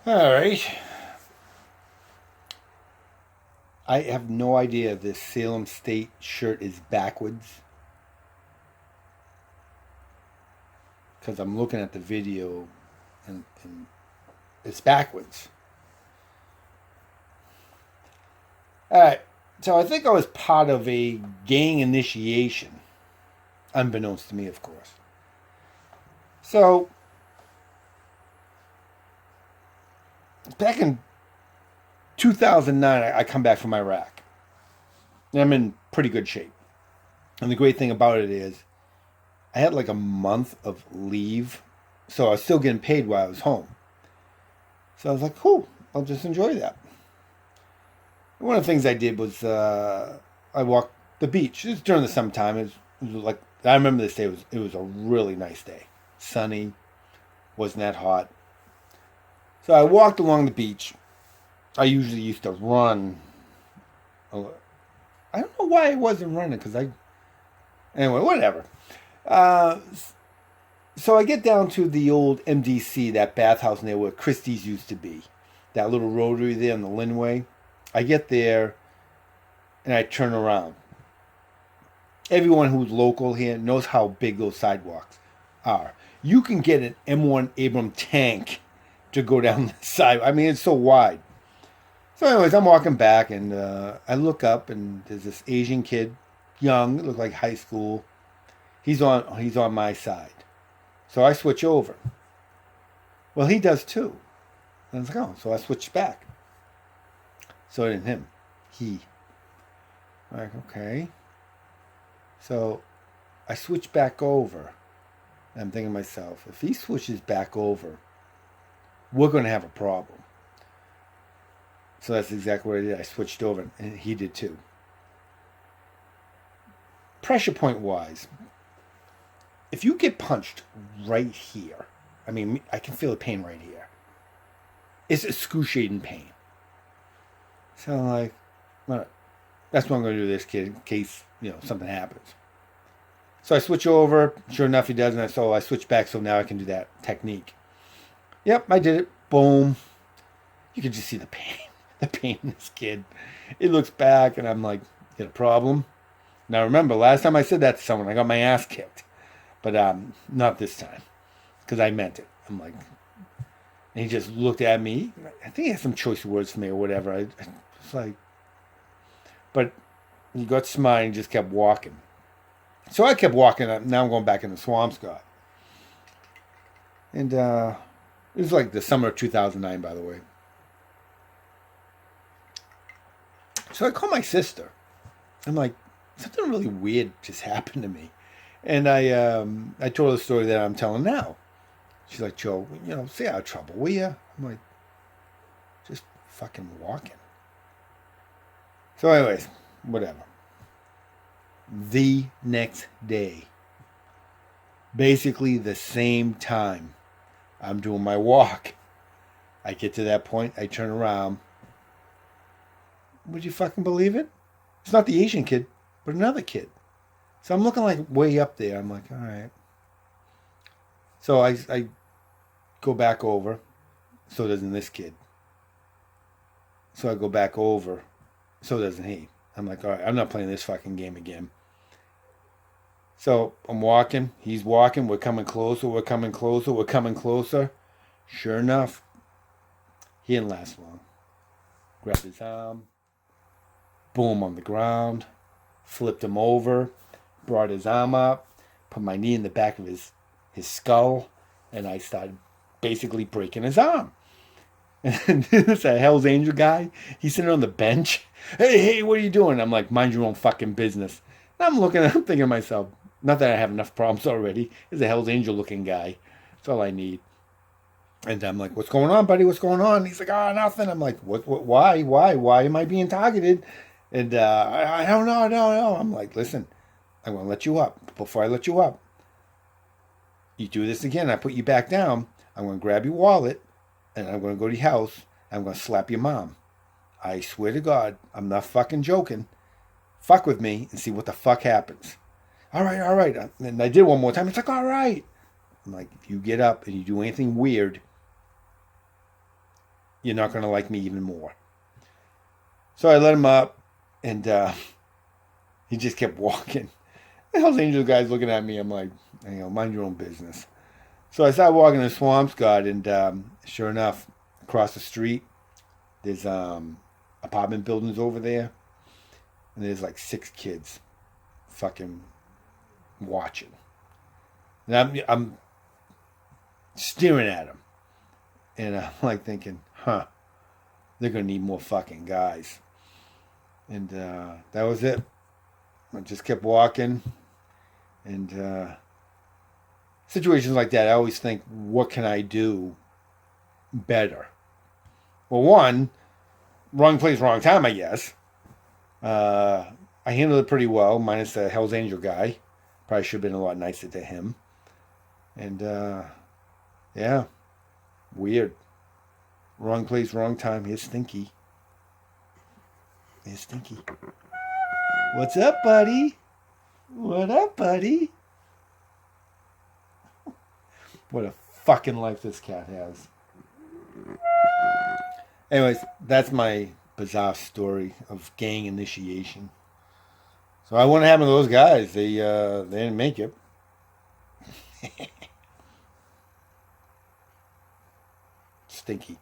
All right. I have no idea if this Salem State shirt is backwards because I'm looking at the video and it's backwards. All right. So I think I was part of a gang initiation, unbeknownst to me, of course. So back in 2009, I come back from Iraq. And I'm in pretty good shape. And the great thing about it is, I had like a month of leave, so I was still getting paid while I was home. So I was like, cool, I'll just enjoy that. And one of the things I did was I walked the beach. It was during the summertime. It was like, I remember this day. It was a really nice day, sunny, wasn't that hot. So I walked along the beach. I usually used to run. I don't know why I wasn't running because anyway, whatever. Uh, so I get down to the old MDC, that bathhouse near where Christie's used to be, that little rotary there on the Linway. I get there and I turn around. Everyone who's local here knows how big those sidewalks are. You can get an M1 Abram tank to go down the side. I mean, it's so wide. So, anyways, I'm walking back and I look up and there's this Asian kid, young, looked like high school. He's on my side. So I switch over. Well, he does too. And I was like, oh, so I switched back. So didn't him. He. I'm like, okay. So I switch back over. And I'm thinking to myself, if he switches back over, we're going to have a problem. So that's exactly what I did. I switched over, and he did too. Pressure point wise, if you get punched right here, I mean, I can feel the pain right here. It's excruciating pain. So I'm like, well, that's what I'm going to do to this kid in case, something happens. So I switch over. Sure enough, he does. And so I switch back so now I can do that technique. Yep, I did it. Boom. You can just see the pain. The pain in this kid. He looks back and I'm like, you got a problem? Now remember, last time I said that to someone, I got my ass kicked. But not this time. Because I meant it. I'm like, and he just looked at me. I think he had some choice words for me or whatever. I was like, but he got smart and just kept walking. So I kept walking. Now I'm going back in the Swampscott. And it was like the summer of 2009, by the way. So I call my sister. I'm like, something really weird just happened to me. And I told her the story that I'm telling now. She's like, Joe, stay out of trouble, will you? I'm like, just fucking walking. So anyways, whatever. The next day, basically the same time, I'm doing my walk. I get to that point, I turn around. Would you fucking believe it? It's not the Asian kid, but another kid. So I'm looking like way up there. I'm like, all right. So I go back over. So doesn't this kid. So I go back over. So doesn't he. I'm like, all right, I'm not playing this fucking game again. So I'm walking. He's walking. We're coming closer. We're coming closer. We're coming closer. Sure enough, he didn't last long. Grabbed his arm. Boom, on the ground. Flipped him over. Brought his arm up. Put my knee in the back of his skull. And I started basically breaking his arm. And this a Hell's Angel guy. He's sitting on the bench. Hey, what are you doing? I'm like, mind your own fucking business. And I'm thinking to myself, not that I have enough problems already. He's a Hell's Angel looking guy. That's all I need. And I'm like, what's going on, buddy? What's going on? He's like, nothing. I'm like, what, why am I being targeted? And I don't know, I don't know. I'm like, listen, I'm going to let you up. Before I let you up, you do this again, I put you back down. I'm going to grab your wallet, and I'm going to go to your house. I'm going to slap your mom. I swear to God, I'm not fucking joking. Fuck with me and see what the fuck happens. All right, all right. And I did one more time. It's like, all right. I'm like, if you get up and you do anything weird, you're not going to like me even more. So I let him up, and he just kept walking. The Hells Angels guy's looking at me. I'm like, mind your own business. So I started walking the Swampscott, and sure enough, across the street, there's apartment buildings over there, and there's like 6 kids fucking watching. And I'm staring at them, and I'm like thinking, they're gonna need more fucking guys. And that was it. I just kept walking, and situations like that, I always think, what can I do better? Well, one, wrong place, wrong time, I guess. I handled it pretty well, minus the Hell's Angel guy. Probably should have been a lot nicer to him. And yeah, weird. Wrong place, wrong time. Here's Stinky. Here's Stinky. What's up, buddy? What up, buddy? What a fucking life this cat has. Anyways, that's my bizarre story of gang initiation. So I wouldn't happen to those guys. They didn't make it. Stinky.